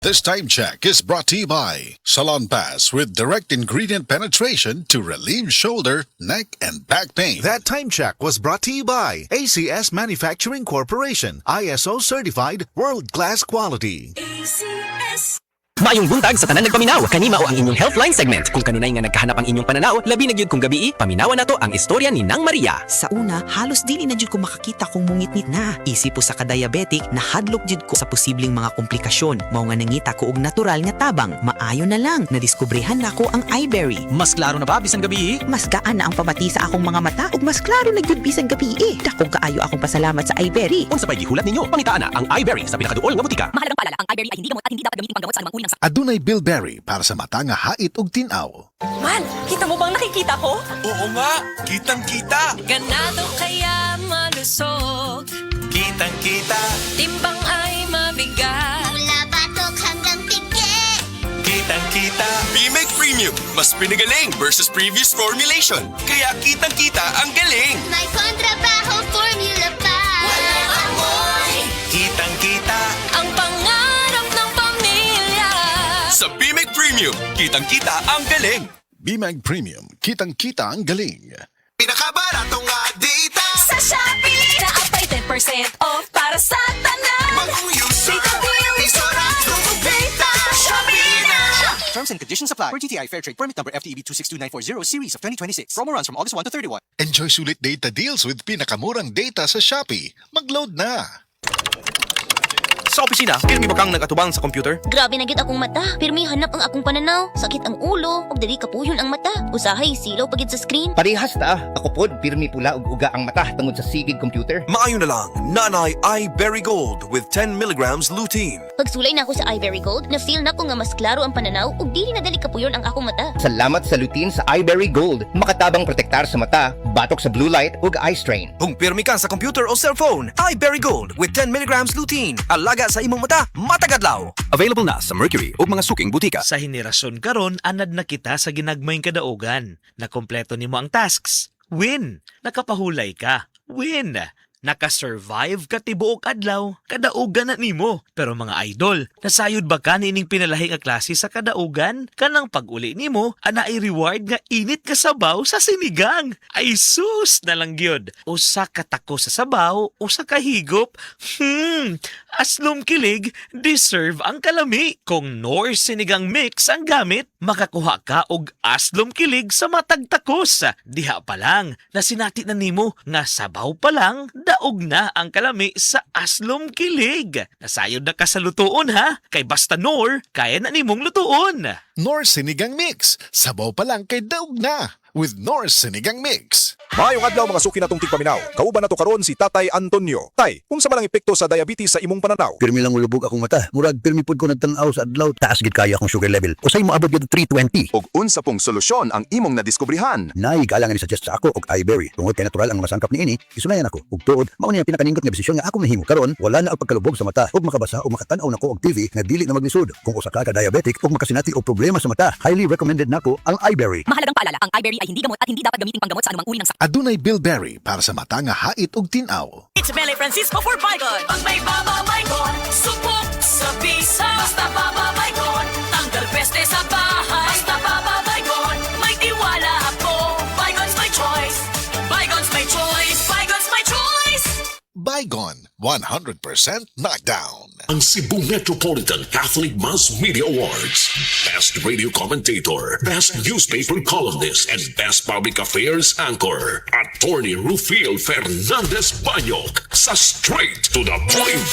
This time check is brought to you by Salon Pass with direct ingredient penetration to relieve shoulder, neck, and back pain. That time check was brought to you by ACS Manufacturing Corporation, ISO certified world-class quality. ACS. Maayong buntag sa tanan nagpaminaw. Kanima o ang inyong Healthline segment. Kung kaninay nga nagkahanap ang inyong pananaw, labi na gyud kung gabi, paminawan nato ang istorya ni Nang Maria. Sa una, halos dili na jud ko makakita kung mungitnit na. Isip po sa ka-diabetic, nahadlok jud ko sa posibleng mga komplikasyon. Mao nga nangita ko og natural nga tabang. Maayo na lang, nadiskubrihan na ko ang iBerry. Mas klaro na ba bisan gabi? Mas gaan na ang pamati sa akong mga mata ug mas klaro na jud bisan gabi. Dakong kaayo akong pasalamat sa iBerry. Unsa pay gihulat ninyo? Pangitaan na ang iBerry sa pinakaduol nga butika. Mahalagang paalala, ang iBerry ay hindi gamot at hindi dapat gamitin panggamot sa anumang uri ng sakit. Adunay bilberry para sa mata nga hait ug tinaw. Mal, kita mo bang nakikita ko? Oo nga, kitang-kita. Ganado kaya malusog, Kitang-kita, timbang ay mabigat. Mula batok hanggang pigit. kitang-kita. B-Make Premium, mas pinagaling versus previous formulation. Kaya kitang-kita ang galing. May kontrabaho formula pa. Walang amoy. Kitang-kita. Ang pangarap ng pamilya. Sa B-Make Premium, kitang-kita ang galing. B-Mag Premium, kitang-kita ang galing. Pinakabaratong nga data. Sa Shopee, naapay 10% off para sa tanan. Mag-user, data. Shopee na! Terms and conditions apply. For GTI Fair Trade Permit number FTEB 262940 series of 2026. Promo runs from August 1 to 31. Enjoy sulit data deals with pinakamurang data sa Shopee. Mag-load na! Sa opisina, pirmi ba kang nag-atubang sa computer? Grabe na gyud akong mata. Pirmi hanap ang akong pananaw. Sakit ang ulo, ug dili kapuyon ang mata. Usahay silaw pagid sa screen. Parehas ta. Ako pod, pirmi pula ug uga ang mata tungod sa sigid computer. Maayo na lang, Nanay iBerry Gold with 10 milligrams lutein. Pagsulay na ako sa iBerry Gold, na-feel na ko nga mas klaro ang pananaw ug dili na dali kapuyon ang akong mata. Salamat sa lutein sa iBerry Gold. Makatabang protektar sa mata, batok sa blue light ug eye strain. Kung pirmi ka sa computer o cellphone, iBerry Gold with 10 milligrams lutein. Alaga sa imong mata, matagadlaw. Available na sa Mercury ug mga suking butika. Sa henerasyon karon anad na kita sa ginagmayng kadaugan. Nakompleto nimo ang tasks. Win! Nakapahulay ka. Win! Nakasurvive ka tibuok adlaw. Kadaugan na nimo. Pero mga idol, nasayod ba ka nining pinalahi nga klase sa kadaugan? Kanang pag-uli nimo, ana ay reward nga init ka sabaw sa sinigang. Ay sus na lang gyud. Usa ka tako sa sabaw, usa ka higop. Aslom kilig, deserve ang kalami. Kung Norse sinigang mix ang gamit, makakuha ka og aslom kilig sa matag takos. Diha pa lang, nasinati na nimo nga sabaw pa lang, daog na ang kalami sa aslom kilig. Nasayod na ka sa lutuon ha, kay basta Nor, kaya na nimong lutuon. Norse Sinigang Mix. Sabaw pa lang kay daog na with Norse Sinigang Mix. Maayong adlaw mga suki natong tigpaminaw. Kauban nato karon si Tatay Antonio. Tay, kung sa malang epekto sa diabetes sa imong pananaw? Pirmi lang ulubog akong mata. Murag pirmi pud ko nagtanaw sa adlaw. Taas gid kaya akong sugar level. Usay mo abot gid 320. Og unsa pong solusyon ang imong nadiskubrihan? Nay galang ni suggest sa ako og iBerry. Tungod kay natural ang mga sangkap niini, isulayan ako. Ug tuod, mao ni ang pinakaningkot nga desisyon nga ako nahimo. Karon wala na ang pagkalubog sa mata ug makabasa o makatan-aw nako og TV nga dili na maglisod. Kung usa ka diabetic ug makasinati og problema sa mata, highly recommended nako ang iBerry. Mahalagang paalala, ang iBerry ay hindi gamot at hindi dapat gamitin panggamot sa anumang uri ng sakit. Adunay bilberry para sa mata nga hait ug tinaw. It's Mele Francisco for Baygon. Pag may Baba Baygon, supok sa bisa. Basta Baba Baygon, tanggal peste sa bahay. Basta Baba Baygon, may tiwala ako. Baygon's my choice. Baygon's my choice. Baygon's my choice. Baygon, 100% knockdown. Ang Cebu Metropolitan Catholic Mass Media Awards. Best Radio Commentator, Best Newspaper Columnist, and Best Public Affairs Anchor. Attorney Rufiel Fernandez Banyok sa Straight to the Point.